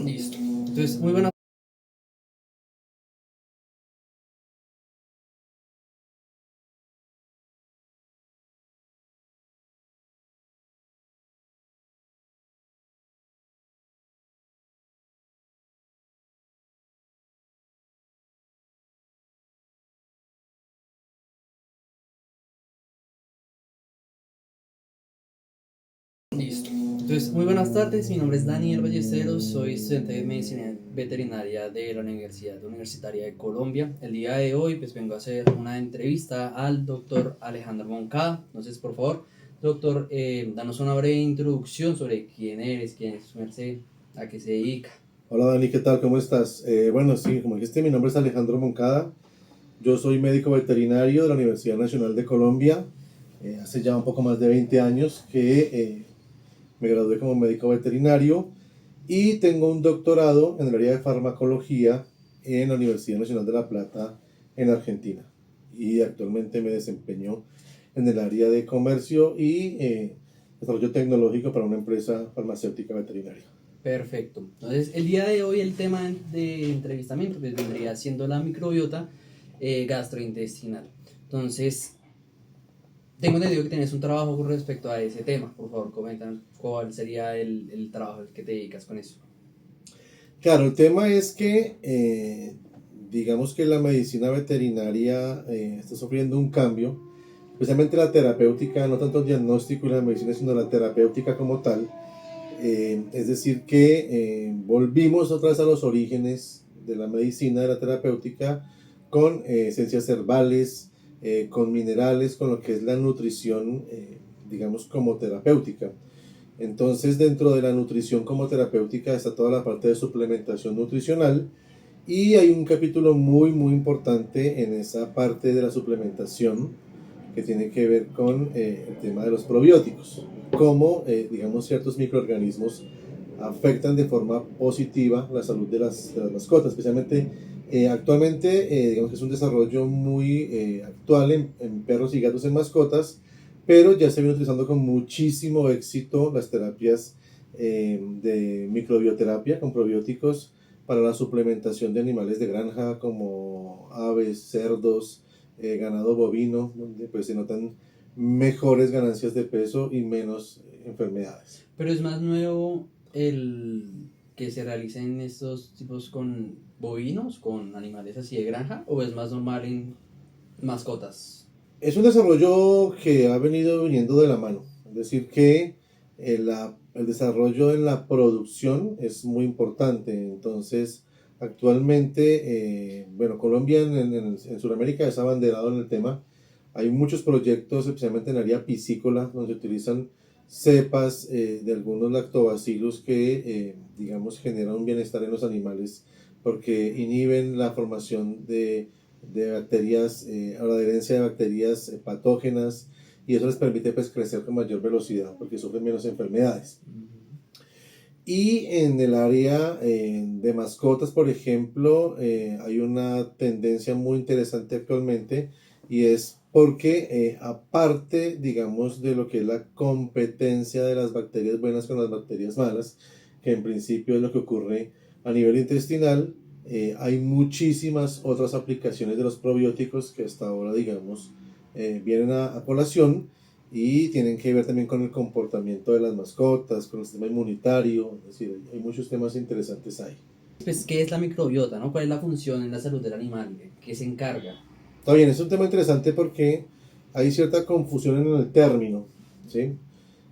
Listo. Entonces, muy buenas Listo. Entonces, muy buenas tardes. Mi nombre es Daniel Ballesteros. Soy estudiante de medicina veterinaria de la Universidad Universitaria de Colombia. El día de hoy, pues vengo a hacer una entrevista al doctor Alejandro Moncada. Entonces, por favor, doctor, danos una breve introducción sobre quién eres, quién es su merced, a qué se dedica. Hola Dani, ¿qué tal? ¿Cómo estás? Bueno, sí, como dijiste, mi nombre es Alejandro Moncada. Yo soy médico veterinario de la Universidad Nacional de Colombia. Hace ya un poco más de 20 años que me gradué como médico veterinario y tengo un doctorado en el área de farmacología en la Universidad Nacional de La Plata en Argentina. Y actualmente me desempeño en el área de comercio y desarrollo tecnológico para una empresa farmacéutica veterinaria. Perfecto. Entonces, el día de hoy el tema de entrevistamiento pues, vendría siendo la microbiota gastrointestinal. Entonces, tengo entendido que tienes un trabajo con respecto a ese tema. Por favor, comentan cuál sería el trabajo al que te dedicas con eso. Claro, el tema es que digamos que la medicina veterinaria está sufriendo un cambio, especialmente la terapéutica, no tanto el diagnóstico y la medicina, sino la terapéutica como tal. Es decir, que volvimos otra vez a los orígenes de la medicina, de la terapéutica, con esencias herbales, con minerales, con lo que es la nutrición, digamos, como terapéutica. Entonces, dentro de la nutrición como terapéutica está toda la parte de suplementación nutricional y hay un capítulo muy importante en esa parte de la suplementación que tiene que ver con el tema de los probióticos, cómo, digamos, ciertos microorganismos afectan de forma positiva la salud de las mascotas, especialmente actualmente, digamos que es un desarrollo muy actual en perros y gatos en mascotas, pero ya se viene utilizando con muchísimo éxito las terapias de microbioterapia con probióticos para la suplementación de animales de granja como aves, cerdos, ganado bovino, donde pues se notan mejores ganancias de peso y menos enfermedades. Pero es más nuevo el que se realicen estos tipos con bovinos, con animales así de granja, o es más normal en mascotas. Es un desarrollo que ha venido viniendo de la mano, es decir, que el desarrollo en la producción es muy importante. Entonces, actualmente, bueno, Colombia en Sudamérica es abanderado en el tema. Hay muchos proyectos, especialmente en el área piscícola, donde se utilizan cepas de algunos lactobacillus que, digamos, generan un bienestar en los animales porque inhiben la formación de bacterias, a la adherencia de bacterias patógenas y eso les permite pues crecer con mayor velocidad porque sufren menos enfermedades. Y en el área de mascotas, por ejemplo, hay una tendencia muy interesante actualmente y es porque aparte, digamos, de lo que es la competencia de las bacterias buenas con las bacterias malas, que en principio es lo que ocurre a nivel intestinal, hay muchísimas otras aplicaciones de los probióticos que hasta ahora, digamos, vienen a colación y tienen que ver también con el comportamiento de las mascotas, con el sistema inmunitario, es decir, hay muchos temas interesantes ahí. Pues, ¿qué es la microbiota, no? ¿Cuál es la función en la salud del animal? ¿Qué se encarga? Está bien, es un tema interesante porque hay cierta confusión en el término, ¿sí?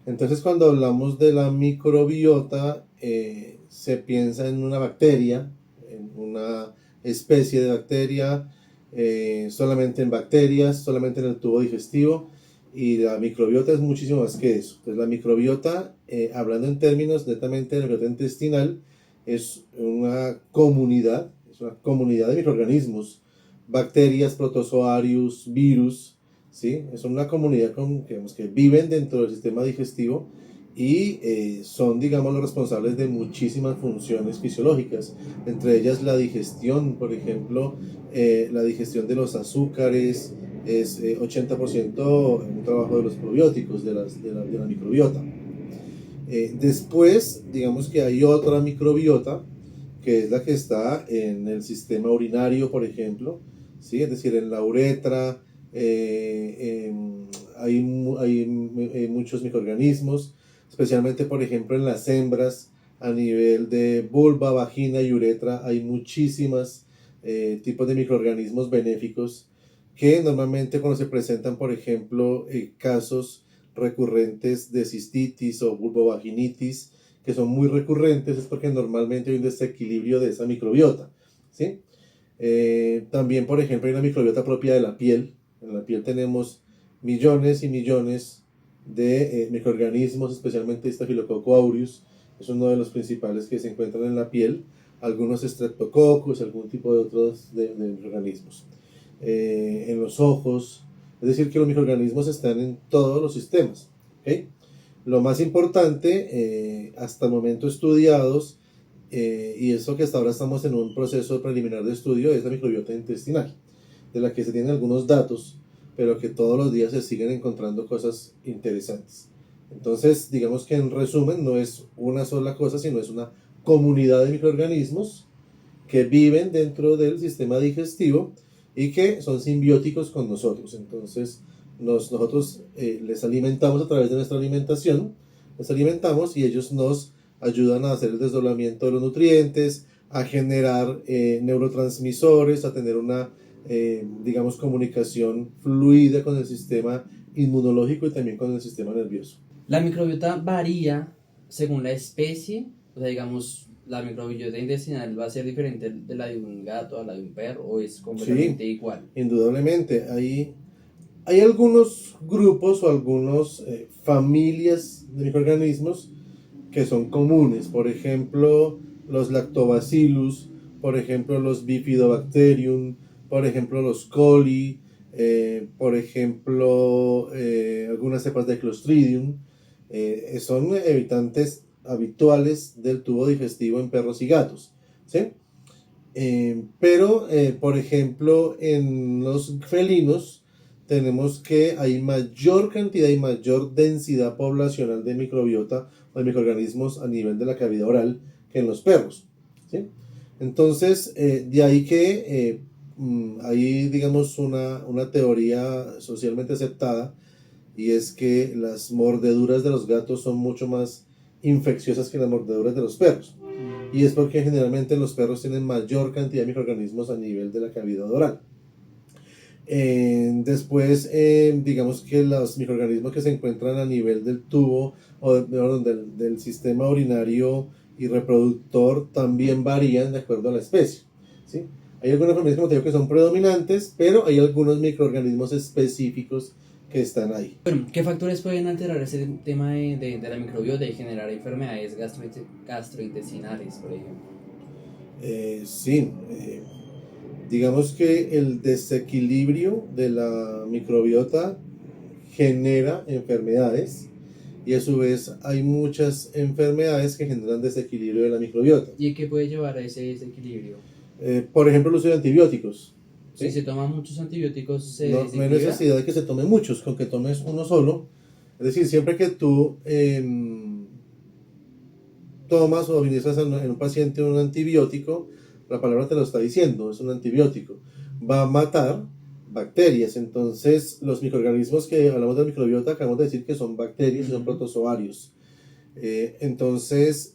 Entonces cuando hablamos de la microbiota, se piensa en una bacteria, en una especie de bacteria, solamente en bacterias, solamente en el tubo digestivo, y la microbiota es muchísimo más que eso. Entonces la microbiota, hablando en términos netamente de microbiota intestinal, es una comunidad de microorganismos, bacterias, protozoarios, virus, ¿sí? Es una comunidad digamos, que viven dentro del sistema digestivo y son, digamos, los responsables de muchísimas funciones fisiológicas, entre ellas la digestión, por ejemplo, la digestión de los azúcares es 80% un trabajo de los probióticos, de la microbiota. Después, digamos que hay otra microbiota que es la que está en el sistema urinario, por ejemplo, ¿sí? Es decir, en la uretra, hay muchos microorganismos, especialmente, por ejemplo, en las hembras, a nivel de vulva, vagina y uretra, hay muchísimas tipos de microorganismos benéficos que normalmente cuando se presentan, por ejemplo, casos recurrentes de cistitis o vulvovaginitis, que son muy recurrentes, es porque normalmente hay un desequilibrio de esa microbiota, ¿sí? También, por ejemplo, hay una microbiota propia de la piel. En la piel tenemos millones y millones de microorganismos, especialmente Staphylococcus aureus, es uno de los principales que se encuentran en la piel, algunos Streptococcus, algún tipo de otros de microorganismos. En los ojos, es decir, que los microorganismos están en todos los sistemas. ¿Okay? Lo más importante, hasta el momento estudiados, y eso que hasta ahora estamos en un proceso preliminar de estudio, es la microbiota intestinal, de la que se tienen algunos datos, pero que todos los días se siguen encontrando cosas interesantes. Entonces, digamos que en resumen, no es una sola cosa, sino es una comunidad de microorganismos que viven dentro del sistema digestivo y que son simbióticos con nosotros. Entonces, nosotros les alimentamos a través de nuestra alimentación, les alimentamos y ellos nos ayudan a hacer el desdoblamiento de los nutrientes, a generar neurotransmisores, a tener una, digamos, comunicación fluida con el sistema inmunológico y también con el sistema nervioso. La microbiota varía según la especie, o sea, digamos, la microbiota intestinal va a ser diferente de la de un gato a la de un perro, o es completamente igual. Indudablemente, hay algunos grupos o algunas familias de microorganismos que son comunes, por ejemplo, los lactobacillus, por ejemplo, los bifidobacterium, por ejemplo, los coli, por ejemplo, algunas cepas de Clostridium, son habitantes habituales del tubo digestivo en perros y gatos, ¿sí? Pero, por ejemplo, en los felinos tenemos que hay mayor cantidad y mayor densidad poblacional de microbiota o de microorganismos a nivel de la cavidad oral que en los perros, ¿sí? Entonces, de ahí que hay, digamos, una teoría socialmente aceptada, y es que las mordeduras de los gatos son mucho más infecciosas que las mordeduras de los perros. Y es porque generalmente los perros tienen mayor cantidad de microorganismos a nivel de la cavidad oral. Después, digamos que los microorganismos que se encuentran a nivel del tubo o del sistema urinario y reproductor también varían de acuerdo a la especie, ¿sí? Hay algunas familias, como te digo, que son predominantes, pero hay algunos microorganismos específicos que están ahí. Bueno, ¿qué factores pueden alterar ese tema de la microbiota y generar enfermedades gastrointestinales, por ejemplo? Sí, digamos que el desequilibrio de la microbiota genera enfermedades y a su vez hay muchas enfermedades que generan desequilibrio de la microbiota. ¿Y qué puede llevar a ese desequilibrio? Por ejemplo, el uso de antibióticos. ¿Sí? Si se toman muchos antibióticos, se no hay necesidad de que se tome muchos, con que tomes uno solo. Es decir, siempre que tú tomas o administras en un paciente un antibiótico, la palabra te lo está diciendo, es un antibiótico, va a matar bacterias. Entonces, los microorganismos que hablamos de microbiota, acabamos de decir que son bacterias y son protozoarios. Entonces,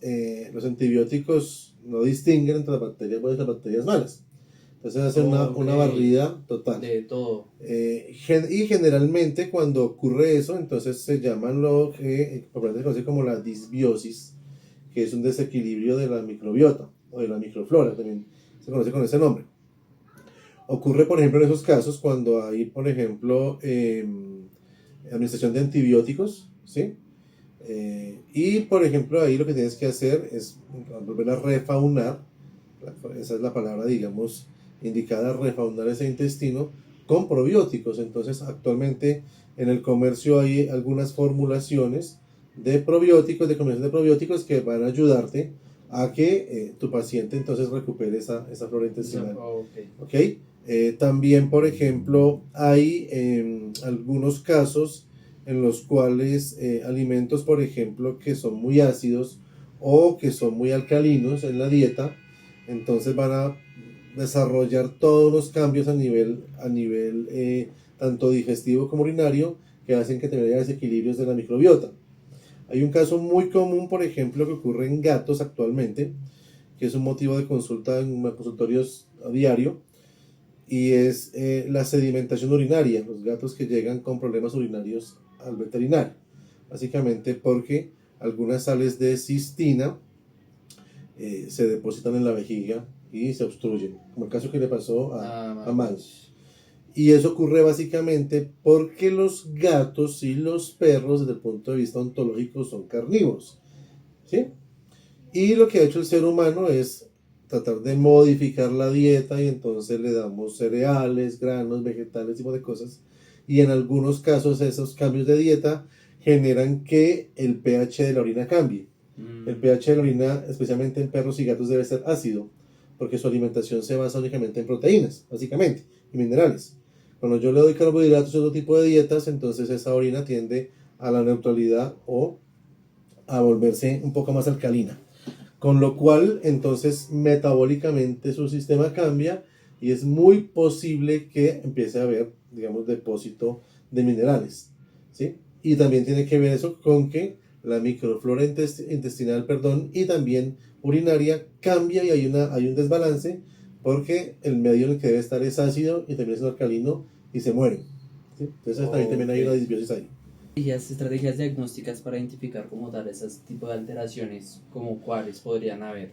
los antibióticos no distinguen entre las bacterias buenas y las bacterias malas. Entonces, hacen una barrida total. De todo. Y generalmente, cuando ocurre eso, entonces se llaman lo que popularmente se conoce como la disbiosis, que es un desequilibrio de la microbiota o de la microflora, también se conoce con ese nombre. Ocurre, por ejemplo, en esos casos cuando hay, por ejemplo, administración de antibióticos, ¿sí? Y, por ejemplo, ahí lo que tienes que hacer es volver a refaunar, esa es la palabra, digamos, indicada, refaunar ese intestino con probióticos. Entonces, actualmente en el comercio hay algunas formulaciones de probióticos, de combinación de probióticos que van a ayudarte a que tu paciente entonces recupere esa flora intestinal. ¿Okay? También, por ejemplo, hay algunos casos en los cuales alimentos, por ejemplo, que son muy ácidos o que son muy alcalinos en la dieta, entonces van a desarrollar todos los cambios a nivel tanto digestivo como urinario que hacen que tenga desequilibrios de la microbiota. Hay un caso muy común, por ejemplo, que ocurre en gatos actualmente, que es un motivo de consulta en consultorios a diario, y es la sedimentación urinaria, los gatos que llegan con problemas urinarios al veterinario, básicamente porque algunas sales de cistina se depositan en la vejiga y se obstruyen, como el caso que le pasó a Max. Y eso ocurre básicamente porque los gatos y los perros desde el punto de vista ontológico son carnívoros, ¿sí? Y lo que ha hecho el ser humano es tratar de modificar la dieta y entonces le damos cereales, granos, vegetales, tipo de cosas. Y en algunos casos esos cambios de dieta generan que el pH de la orina cambie. El pH de la orina, especialmente en perros y gatos, debe ser ácido, porque su alimentación se basa únicamente en proteínas, básicamente, y minerales. Cuando yo le doy carbohidratos y otro tipo de dietas, entonces esa orina tiende a la neutralidad o a volverse un poco más alcalina. Con lo cual, entonces, metabólicamente su sistema cambia y es muy posible que empiece a haber, digamos, depósito de minerales, ¿sí? Y también tiene que ver eso con que la microflora intestinal, y también urinaria cambia y hay un desbalance porque el medio en el que debe estar es ácido y también es alcalino y se muere, ¿sí? Entonces también hay una disbiosis ahí. Estrategias diagnósticas para identificar como tal esos tipos de alteraciones, como cuáles podrían haber.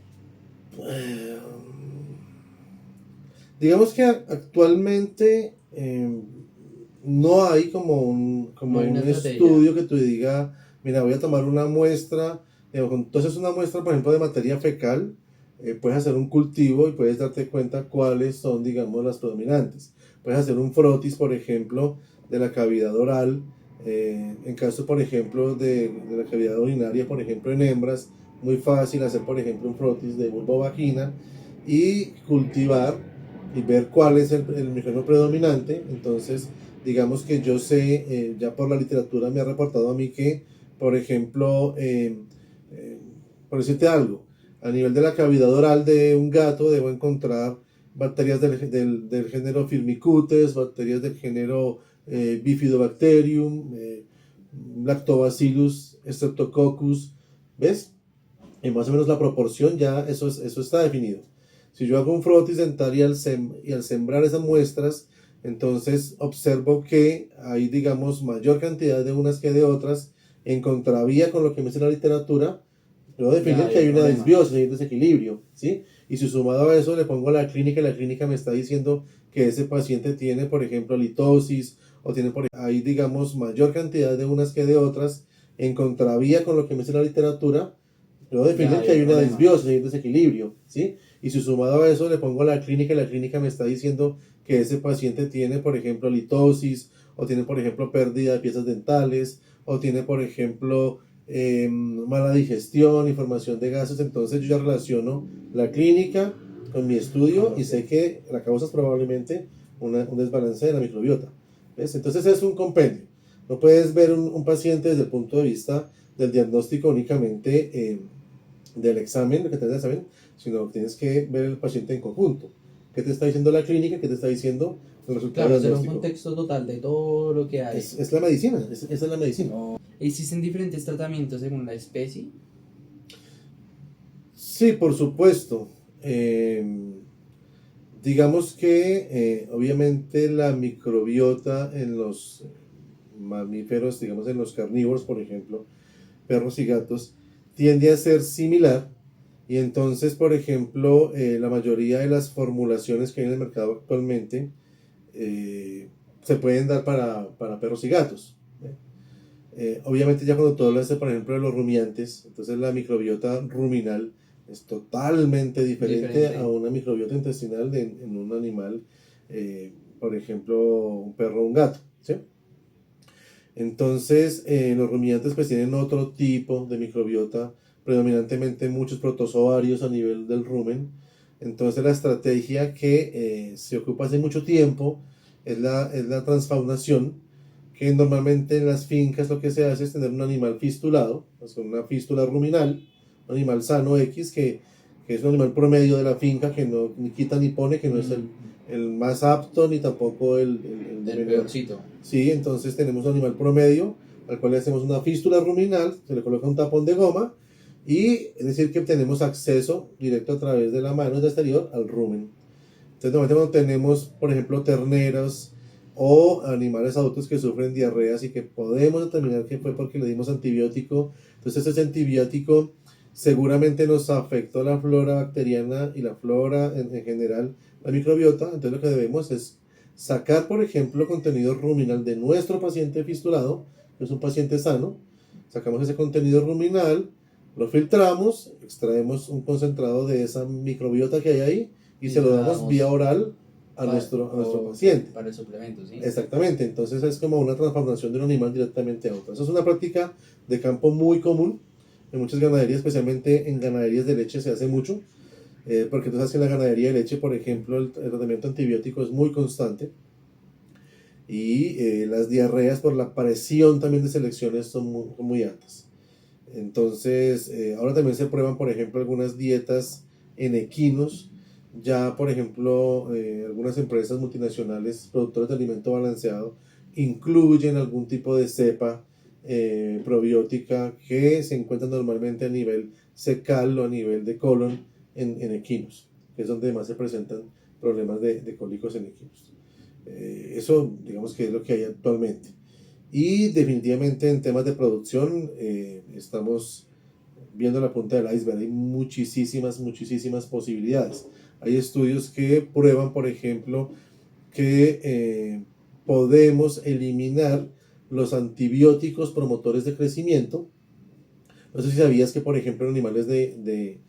Digamos que actualmente no hay como No hay un una estrategia. estudio que tú digas, mira, voy a tomar una muestra, entonces una muestra, por ejemplo, de materia fecal, puedes hacer un cultivo y puedes darte cuenta cuáles son, digamos, las predominantes. Puedes hacer un frotis, por ejemplo, de la cavidad oral, en caso, por ejemplo, de la cavidad urinaria, por ejemplo, en hembras, muy fácil hacer, por ejemplo, un frotis de vulva-vagina y cultivar y ver cuál es el micrófono predominante. Entonces, digamos que yo sé, ya por la literatura me ha reportado a mí que, por ejemplo, por decirte algo, a nivel de la cavidad oral de un gato debo encontrar bacterias del género Firmicutes, bacterias del género Bifidobacterium, Lactobacillus, Streptococcus, ¿ves? Y más o menos la proporción ya, eso está definido. Si yo hago un frotis dental y al sembrar esas muestras, entonces observo que hay, digamos, mayor cantidad de unas que de otras, en contravía con lo que me dice la literatura, puedo definir que hay una disbiosis, hay un desequilibrio, ¿sí? Y si sumado a eso le pongo la clínica y la clínica me está diciendo que ese paciente tiene, por ejemplo, litosis, o tiene, hay, digamos, mayor cantidad de unas que de otras, en contravía con lo que me dice la literatura, puedo definir que hay una disbiosis, hay un desequilibrio, ¿sí? Y si sumado a eso le pongo la clínica y la clínica me está diciendo que ese paciente tiene, por ejemplo, litosis, o tiene, por ejemplo, pérdida de piezas dentales, o tiene, por ejemplo, mala digestión, información de gases, entonces yo ya relaciono la clínica con mi estudio y sé que la causa es probablemente un desbalance de la microbiota. ¿Ves? Entonces es un compendio. No puedes ver un paciente desde el punto de vista del diagnóstico únicamente del examen, lo que te da el examen, sino que tienes que ver el paciente en conjunto. ¿Qué te está diciendo la clínica? ¿Qué te está diciendo el resultado Claro, hacer un diagnóstico? contexto total de todo lo que hay. Es la medicina, esa es la medicina. No. ¿Existen diferentes tratamientos según la especie? Sí, por supuesto. Digamos que obviamente la microbiota en los mamíferos, digamos en los carnívoros, por ejemplo, perros y gatos, tiende a ser similar. Y entonces, por ejemplo, la mayoría de las formulaciones que hay en el mercado actualmente se pueden dar para perros y gatos. Obviamente ya cuando tú hablas, por ejemplo, de los rumiantes, entonces la microbiota ruminal es totalmente diferente a una microbiota intestinal en un animal, por ejemplo, un perro o un gato, ¿sí? Entonces, los rumiantes pues tienen otro tipo de microbiota, predominantemente muchos protozoarios a nivel del rumen. Entonces, la estrategia que se ocupa hace mucho tiempo es la transfaunación, que normalmente en las fincas lo que se hace es tener un animal fistulado, pues con una fístula ruminal, un animal sano X que que es un animal promedio de la finca, que no ni quita ni pone, que no es el más apto ni tampoco el peorcito. Sí, entonces tenemos un animal promedio al cual le hacemos una fístula ruminal, se le coloca un tapón de goma y es decir que tenemos acceso directo a través de la mano de exterior al rumen. Entonces normalmente cuando tenemos, por ejemplo, terneros o animales adultos que sufren diarreas y que podemos determinar que fue porque le dimos antibiótico, entonces ese antibiótico seguramente nos afectó la flora bacteriana y la flora en general, la microbiota. Entonces lo que debemos es sacar, por ejemplo, contenido ruminal de nuestro paciente fistulado, que es un paciente sano, sacamos ese contenido ruminal, lo filtramos, extraemos un concentrado de esa microbiota que hay ahí y se lo damos vía oral a nuestro paciente. Para el suplemento, ¿sí? Exactamente, entonces es como una transformación de un animal directamente a otro. Eso es una práctica de campo muy común en muchas ganaderías, especialmente en ganaderías de leche se hace mucho, porque tú sabes que en la ganadería de leche, por ejemplo, el tratamiento antibiótico es muy constante y las diarreas por la presión también de selecciones son muy altas. Entonces, ahora también se prueban, por ejemplo, algunas dietas en equinos. Ya, por ejemplo, algunas empresas multinacionales, productores de alimento balanceado, incluyen algún tipo de cepa probiótica que se encuentra normalmente a nivel cecal o a nivel de colon en equinos, que es donde más se presentan problemas de cólicos en equinos. Eso, digamos que es lo que hay actualmente. Y definitivamente en temas de producción estamos viendo la punta del iceberg. Hay muchísimas posibilidades. Hay estudios que prueban, por ejemplo, que podemos eliminar los antibióticos promotores de crecimiento. No sé si sabías que, por ejemplo, en animales de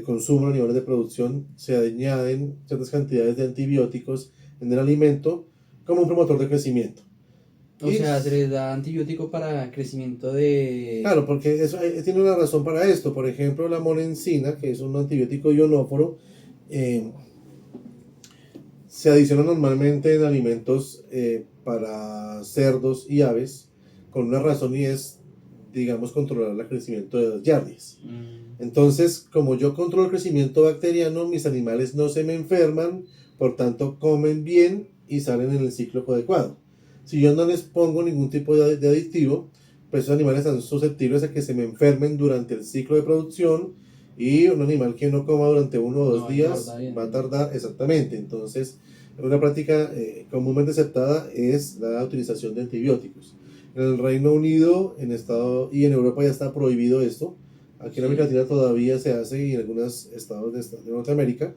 consumo, en animales de producción, se añaden ciertas cantidades de antibióticos en el alimento como un promotor de crecimiento. O sea, se les da antibiótico para crecimiento de... Claro, porque eso tiene una razón para esto. Por ejemplo, la monensina, que es un antibiótico ionóforo, se adiciona normalmente en alimentos para cerdos y aves, con una razón y es, digamos, controlar el crecimiento de las yardias. Entonces, como yo controlo el crecimiento bacteriano, mis animales no se me enferman, por tanto comen bien y salen en el ciclo adecuado. Si yo no les pongo ningún tipo de aditivo, pues esos animales están susceptibles a que se me enfermen durante el ciclo de producción y un animal que no coma durante 1 o 2 días va a tardar exactamente. Entonces, una práctica comúnmente aceptada es la utilización de antibióticos. En el Reino Unido y en Europa ya está prohibido esto. Aquí en América Latina todavía se hace y en algunos estados de Norteamérica.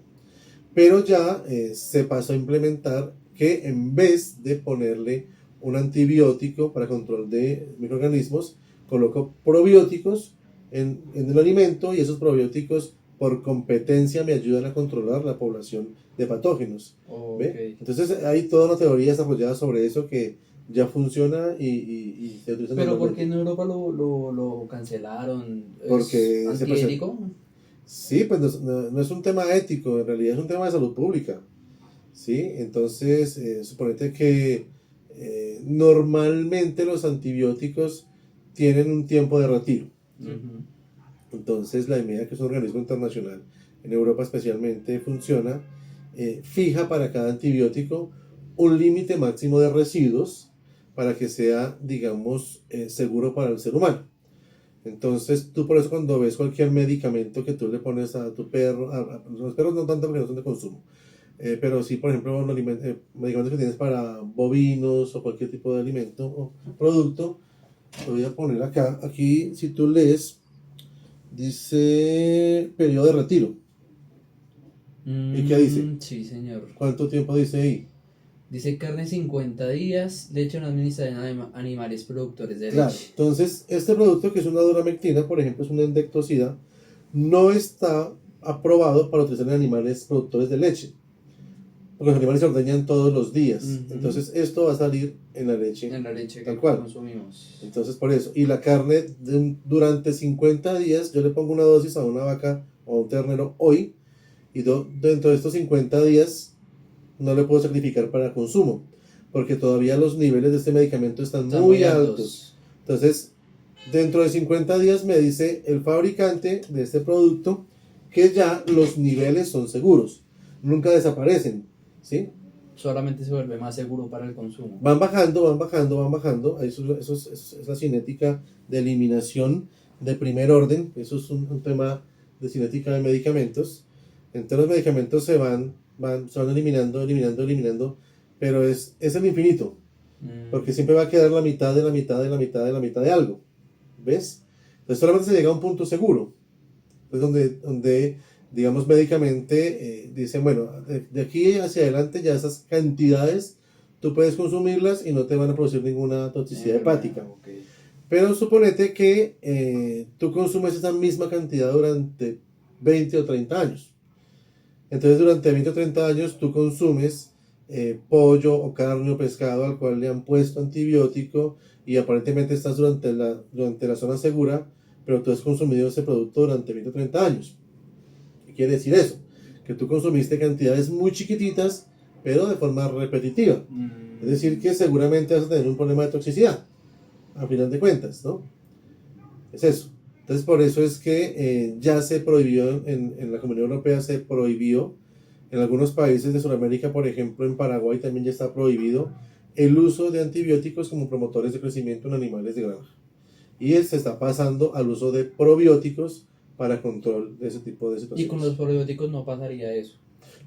Pero ya se pasó a implementar que en vez de ponerle un antibiótico para control de microorganismos, coloco probióticos en el alimento y esos probióticos por competencia me ayudan a controlar la población de patógenos. Okay. Entonces hay toda una teoría desarrollada sobre eso que ya funciona y se utiliza. ¿Pero por qué en Europa lo cancelaron? Porque ¿Es antiético? Sí, pues no es un tema ético, en realidad es un tema de salud pública. ¿Sí? Entonces, suponete que normalmente los antibióticos tienen un tiempo de retiro. ¿Sí? Entonces, la EMEA, que es un organismo internacional, en Europa especialmente, funciona, fija para cada antibiótico un límite máximo de residuos para que sea, digamos, seguro para el ser humano. Entonces, tú por eso cuando ves cualquier medicamento que tú le pones a tu perro, a los perros no tanto porque no son de consumo, pero sí, por ejemplo, medicamentos que tienes para bovinos o cualquier tipo de alimento o producto, lo voy a poner acá. Aquí, si tú lees, dice periodo de retiro. ¿Y qué dice? Sí, señor. ¿Cuánto tiempo dice ahí? Dice carne 50 días, leche no administrada en animales productores de leche. Claro, entonces este producto que es una duramectina, por ejemplo, es un endectocida, no está aprobado para utilizar en animales productores de leche. Porque los animales se ordeñan todos los días. Entonces esto va a salir en la leche. En la leche tal que cual consumimos. Entonces por eso. Y la carne durante 50 días, yo le pongo una dosis a una vaca o a un ternero hoy. Y dentro de estos 50 días no le puedo sacrificar para consumo. Porque todavía los niveles de este medicamento están muy altos. Entonces, dentro de 50 días me dice el fabricante de este producto que ya los niveles son seguros, nunca desaparecen, ¿sí? Solamente se vuelve más seguro para el consumo. Van bajando, van bajando, van bajando. Es la cinética de eliminación de primer orden. Eso es un tema de cinética de medicamentos. Entonces los medicamentos se van eliminando, eliminando, eliminando. Pero es el infinito. Porque siempre va a quedar la mitad de la mitad de la mitad de la mitad de algo. ¿Ves? Entonces solamente se llega a un punto seguro. Es donde digamos, médicamente dicen, bueno, de aquí hacia adelante ya esas cantidades tú puedes consumirlas y no te van a producir ninguna toxicidad hepática. Okay. Pero suponete que tú consumes esa misma cantidad durante 20 o 30 años. Entonces durante 20 o 30 años tú consumes pollo o carne o pescado al cual le han puesto antibiótico y aparentemente estás durante la zona segura, pero tú has consumido ese producto durante 20 o 30 años. ¿Qué quiere decir eso? Que tú consumiste cantidades muy chiquititas, pero de forma repetitiva. Es decir, que seguramente vas a tener un problema de toxicidad, a final de cuentas, ¿no? Es eso. Entonces, por eso es que ya se prohibió, en la Comunidad Europea se prohibió, en algunos países de Sudamérica, por ejemplo, en Paraguay también ya está prohibido el uso de antibióticos como promotores de crecimiento en animales de granja. Y se está pasando al uso de probióticos para control de ese tipo de situaciones. Y con los probióticos no pasaría eso.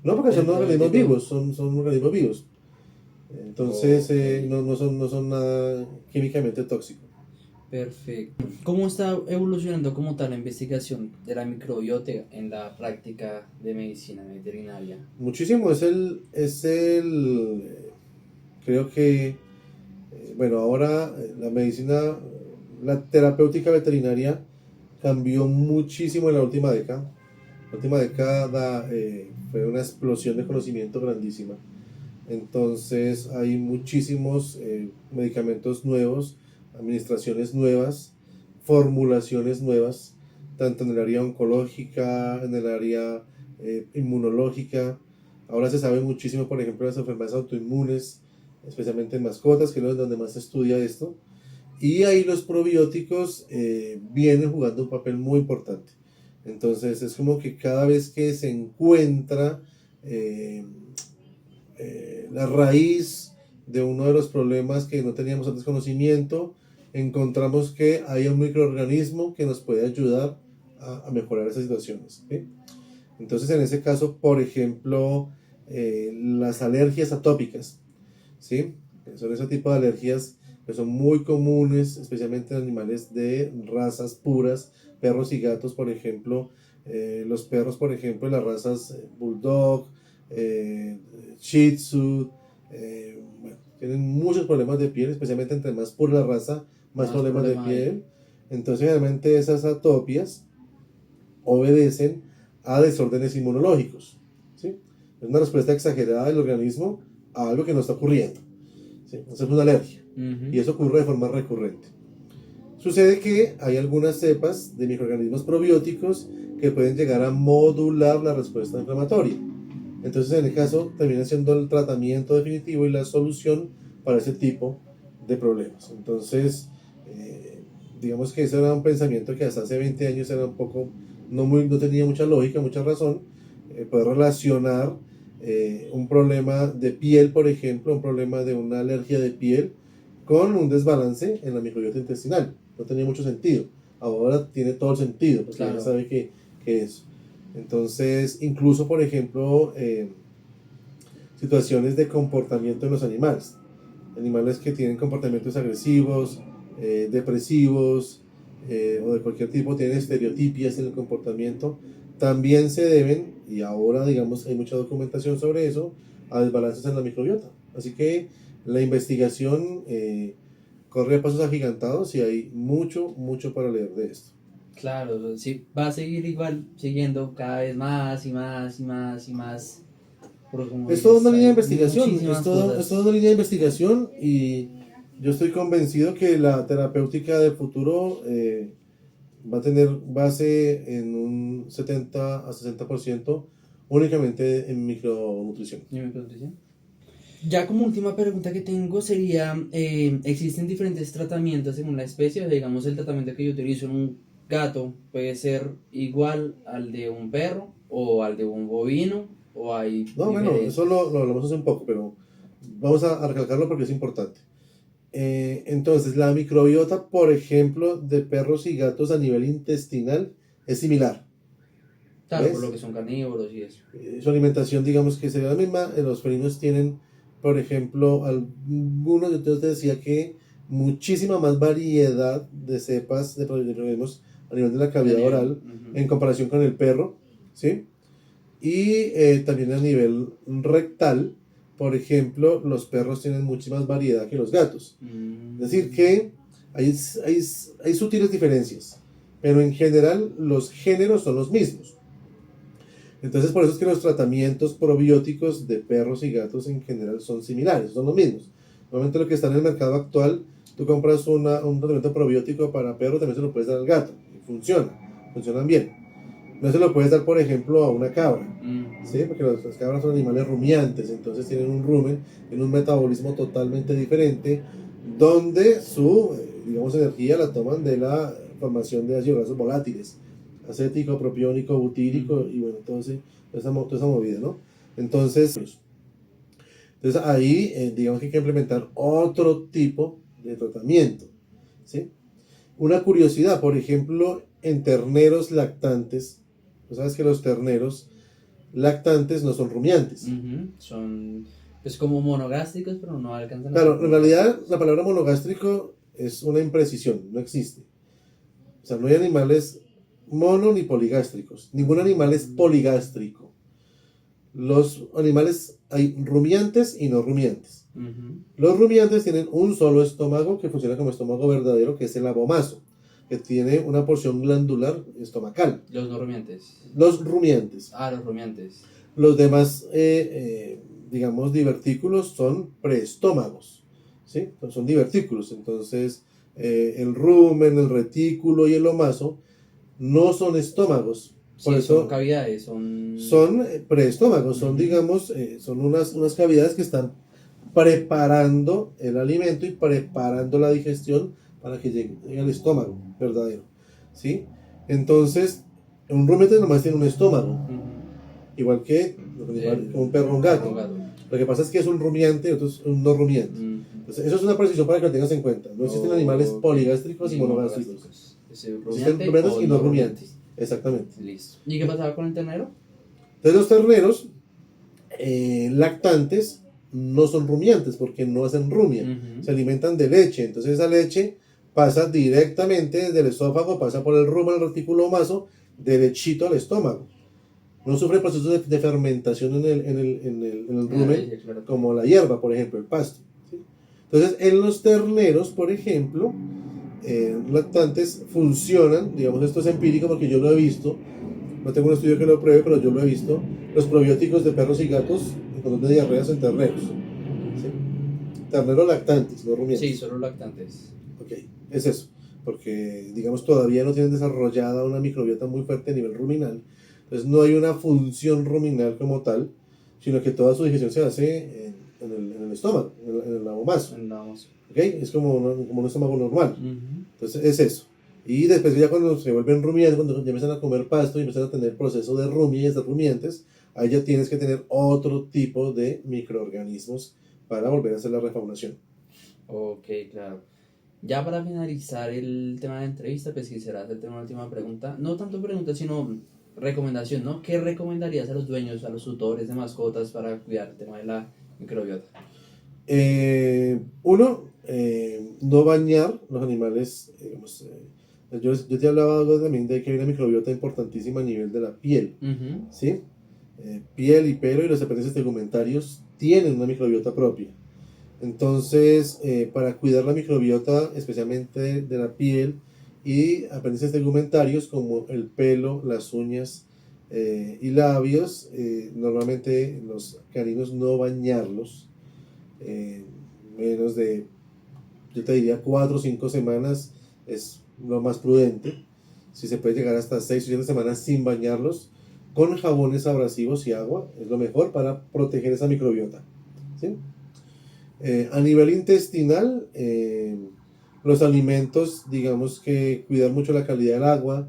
No, porque son organismos vivos, son organismos vivos. Entonces okay. no son nada químicamente tóxicos. Perfecto. ¿Cómo está evolucionando como tal la investigación de la microbiota en la práctica de medicina veterinaria? Muchísimo, creo que, bueno, ahora la medicina, la terapéutica veterinaria cambió muchísimo en la última década. La última década fue una explosión de conocimiento grandísima. Entonces hay muchísimos medicamentos nuevos, administraciones nuevas, formulaciones nuevas, tanto en el área oncológica, en el área inmunológica. Ahora se sabe muchísimo, por ejemplo, de las enfermedades autoinmunes, especialmente en mascotas, que es donde más se estudia esto. Y ahí los probióticos vienen jugando un papel muy importante. Entonces es como que cada vez que se encuentra la raíz de uno de los problemas que no teníamos antes conocimiento, encontramos que hay un microorganismo que nos puede ayudar a mejorar esas situaciones, ¿sí? Entonces en ese caso, por ejemplo, las alergias atópicas, ¿sí? Son ese tipo de alergias que son muy comunes, especialmente en animales de razas puras, perros y gatos, por ejemplo. Los perros, por ejemplo, las razas Bulldog, Shih Tzu, bueno, tienen muchos problemas de piel, especialmente entre más pura la raza, más problemas de piel. Entonces, realmente esas atopias obedecen a desórdenes inmunológicos, ¿sí? Es una respuesta exagerada del organismo a algo que no está ocurriendo, ¿sí? Eso es una alergia, y eso ocurre de forma recurrente. Sucede que hay algunas cepas de microorganismos probióticos que pueden llegar a modular la respuesta inflamatoria. Entonces, en el caso, termina siendo el tratamiento definitivo y la solución para ese tipo de problemas. Entonces, digamos que ese era un pensamiento que hasta hace 20 años era un poco, no tenía mucha lógica, mucha razón, poder relacionar un problema de piel, por ejemplo, un problema de una alergia de piel, con un desbalance en la microbiota intestinal. No tenía mucho sentido. Ahora tiene todo el sentido, porque claro, ya sabe que es. Entonces, incluso, por ejemplo, situaciones de comportamiento en los animales. Animales que tienen comportamientos agresivos, depresivos, o de cualquier tipo, tienen estereotipias en el comportamiento, también se deben, y ahora, digamos, hay mucha documentación sobre eso, a desbalances en la microbiota. Así que la investigación corre a pasos agigantados y hay mucho para leer de esto. Claro, sí, va a seguir igual, siguiendo cada vez más y más y más y más. Es toda una línea de investigación, es toda una línea de investigación, y yo estoy convencido que la terapéutica del futuro va a tener base en un 70 a 60% únicamente en micronutrición. ¿Y micronutrición? Ya como última pregunta que tengo sería, ¿existen diferentes tratamientos según la especie? O sea, digamos, el tratamiento que yo utilizo en un gato puede ser igual al de un perro o al de un bovino o hay No, bueno, diferencias? eso lo hablamos hace un poco, pero vamos a recalcarlo porque es importante. Entonces, la microbiota, por ejemplo, de perros y gatos a nivel intestinal es similar. Claro, por lo ¿Ves? que son carnívoros y eso. Su alimentación, digamos que sería la misma. Los felinos tienen, por ejemplo, algunos, yo te decía que muchísima más variedad de cepas de microorganismos a nivel de la A cavidad nivel, oral en comparación con el perro, ¿sí? Y también a nivel rectal, por ejemplo, los perros tienen mucha más variedad que los gatos. Es decir, que hay sutiles diferencias, pero en general los géneros son los mismos. Entonces, por eso es que los tratamientos probióticos de perros y gatos en general son similares, son los mismos. Normalmente lo que está en el mercado actual, tú compras un tratamiento probiótico para perro, también se lo puedes dar al gato, y funcionan bien. No se lo puedes dar, por ejemplo, a una cabra, ¿sí? Porque las cabras son animales rumiantes, entonces tienen un rumen, tienen un metabolismo totalmente diferente, donde su, digamos, energía la toman de la formación de ácidos grasos volátiles, acético, propiónico, butírico, y bueno, entonces, toda esa movida, ¿no? Entonces ahí, digamos que hay que implementar otro tipo de tratamiento, ¿sí? Una curiosidad, por ejemplo, en terneros lactantes, tú sabes que los terneros lactantes no son rumiantes. Son pues como monogástricos, pero no alcanzan a ser Claro, en realidad rumiantes. la palabra monogástrico es una imprecisión, no existe. O sea, no hay animales mono ni poligástricos. Ningún animal es poligástrico. Los animales hay rumiantes y no rumiantes. Los rumiantes tienen un solo estómago que funciona como estómago verdadero, que es el abomaso, que tiene una porción glandular estomacal. Los no rumiantes. Los rumiantes. Ah, los rumiantes. Los demás, digamos, divertículos son preestómagos, ¿sí? Son divertículos. Entonces, el rumen, el retículo y el omaso no son estómagos. Por Sí, eso son cavidades, son... son preestómagos, son, digamos, son unas cavidades que están preparando el alimento y preparando la digestión para que llegue al estómago verdadero, ¿sí? Entonces, un rumiante nomás tiene un estómago, igual que un perro o un gato. Lo que pasa es que es un rumiante y otro es un no rumiante. Entonces, eso es una precisión para que lo tengas en cuenta. No existen animales poligástricos y monogástricos. Existen rumiantes y no rumiantes. Exactamente. Listo. ¿Y qué pasaba con el ternero? Entonces, los terneros lactantes no son rumiantes porque no hacen rumia, se alimentan de leche. Entonces, esa leche pasa directamente desde el esófago, pasa por el rumen, el retículo maso, derechito al estómago. No sufre procesos de fermentación en el rumen, Claro. como la hierba, por ejemplo, el pasto, ¿sí? Entonces, en los terneros, por ejemplo, lactantes funcionan, digamos, esto es empírico porque yo lo he visto, no tengo un estudio que lo pruebe, pero yo lo he visto, los probióticos de perros y gatos en control de diarreas en terneros, ¿sí? Terneros lactantes, no rumiantes. Sí, solo lactantes. Ok, es eso, porque digamos todavía no tienen desarrollada una microbiota muy fuerte a nivel ruminal, entonces no hay una función ruminal como tal, sino que toda su digestión se hace en el estómago, en el abomaso. ¿Okay? Es como un estómago normal. Entonces es eso. Y después ya cuando se vuelven rumiantes, cuando ya empiezan a comer pasto y empiezan a tener proceso de rumia y de rumiantes, ahí ya tienes que tener otro tipo de microorganismos para volver a hacer la refaunación. Ok, claro. Ya para finalizar el tema de la entrevista, pues quisiera hacerte una última pregunta. No tanto pregunta, sino recomendación, ¿no? ¿Qué recomendarías a los dueños, a los tutores de mascotas para cuidar el tema de la microbiota? Uno, no bañar los animales. Digamos, yo te hablaba algo también de que hay una microbiota importantísima a nivel de la piel, ¿sí? Piel y pelo y los apéndices tegumentarios tienen una microbiota propia. Entonces, para cuidar la microbiota, especialmente de la piel y apéndices tegumentarios como el pelo, las uñas y labios, normalmente los caninos no bañarlos menos de, yo te diría 4 o 5 semanas es lo más prudente. Si se puede llegar hasta 6 o 7 semanas sin bañarlos, con jabones abrasivos y agua, es lo mejor para proteger esa microbiota, ¿sí? A nivel intestinal, Los alimentos, digamos que cuidar mucho la calidad del agua,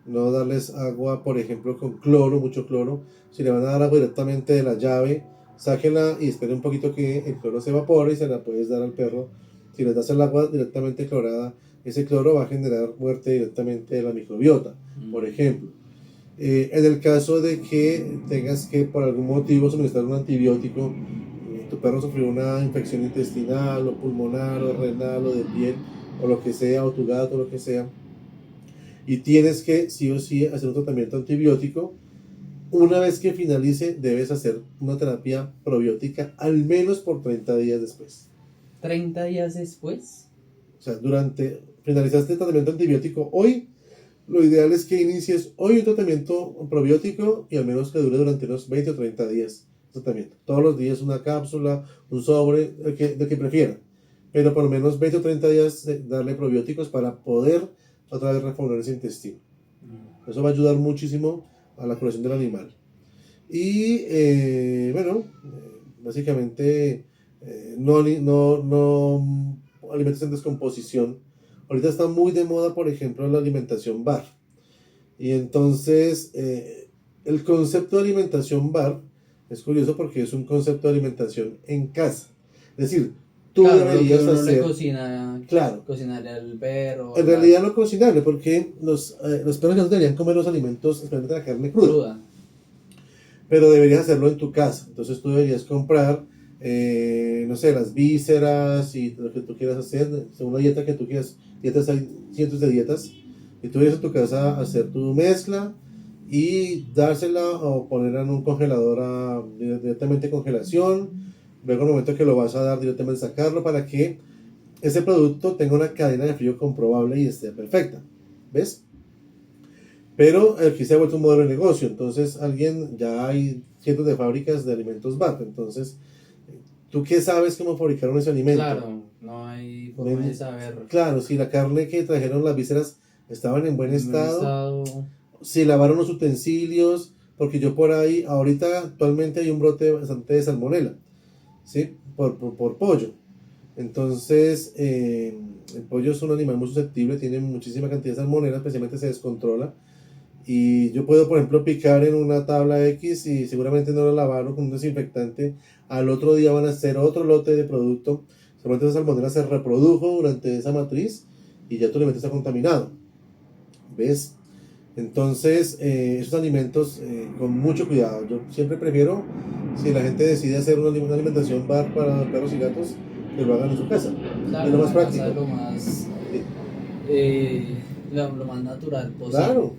no darles agua, por ejemplo, con cloro, mucho cloro. Si le van a dar agua directamente de la llave, sáquenla y esperen un poquito que el cloro se evapore y se la puedes dar al perro. Si les das el agua directamente clorada, ese cloro va a generar muerte directamente de la microbiota, por ejemplo. En el caso de que tengas que por algún motivo suministrar un antibiótico, tu perro sufrió una infección intestinal o pulmonar o renal o de piel o lo que sea, o tu gato o lo que sea, y tienes que sí o sí hacer un tratamiento antibiótico, una vez que finalice debes hacer una terapia probiótica al menos por 30 días después. ¿30 días después? O sea, finalizaste el tratamiento antibiótico hoy, lo ideal es que inicies hoy un tratamiento probiótico y al menos que dure durante unos 20 o 30 días tratamiento. Todos los días una cápsula, un sobre, el que prefiera. Pero por lo menos 20 o 30 días darle probióticos para poder otra vez reformular ese intestino. Eso va a ayudar muchísimo a la curación del animal. Y básicamente no alimentos en descomposición. Ahorita está muy de moda, por ejemplo, la alimentación bar. Y entonces el concepto de alimentación bar es curioso porque es un concepto de alimentación en casa. Es decir, tú claro, deberías lo que uno hacer... le cocina, Claro. cocinarle al perro. En realidad no cocinarle, porque los perros ya no deberían comer los alimentos, especialmente la carne cruda. Pero deberías hacerlo en tu casa. Entonces tú deberías comprar, no sé, las vísceras y lo que tú quieras hacer, según la dieta que tú quieras. Dietas, hay cientos de dietas. Y tú deberías en tu casa hacer tu mezcla y dársela o ponerla en un congelador directamente congelación. Luego, en el momento que lo vas a dar, directamente sacarlo para que ese producto tenga una cadena de frío comprobable y esté perfecta. ¿Ves? Pero aquí se ha vuelto un modelo de negocio. Entonces, ya hay cientos de fábricas de alimentos BAT. Entonces, ¿tú qué sabes cómo fabricaron ese alimento? Claro, no hay forma de saber. Claro, si la carne que trajeron, las vísceras, estaban en buen estado, si lavaron los utensilios, porque yo por ahí, ahorita actualmente hay un brote bastante de salmonela, ¿sí? Por pollo. Entonces, el pollo es un animal muy susceptible, tiene muchísima cantidad de salmonela, especialmente se descontrola. Y yo puedo, por ejemplo, picar en una tabla X y seguramente no lo lavaron con un desinfectante. Al otro día van a hacer otro lote de producto. Seguramente esa salmonela se reprodujo durante esa matriz y ya tu alimento está contaminado. ¿Ves? Entonces, esos alimentos con mucho cuidado. Yo siempre prefiero, si la gente decide hacer una alimentación bar para perros y gatos, que lo hagan en su casa. Claro, es lo más práctico. Lo más natural posible.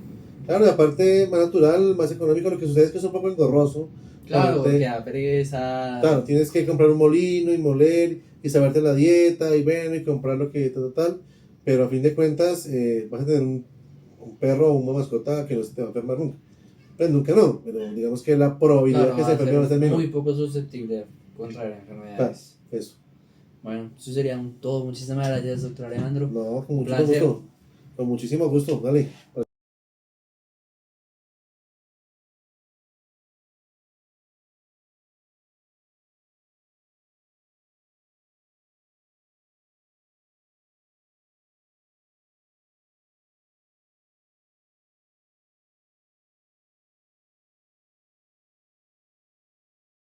Claro, y aparte más natural, más económico. Lo que sucede es que es un poco engorroso. Claro, que da pereza. Claro, tienes que comprar un molino y moler y saberte la dieta y bueno, y comprar lo que tal. Pero a fin de cuentas vas a tener un perro o una mascota que no se te va a enfermar nunca. Pues nunca no, pero digamos que la probabilidad que se enferme va a ser menor. Muy poco susceptible a contraer enfermedades. Eso. Bueno, eso sería todo. Muchísimas gracias, doctor Alejandro. No, con muchísimo gusto. Con muchísimo gusto, dale.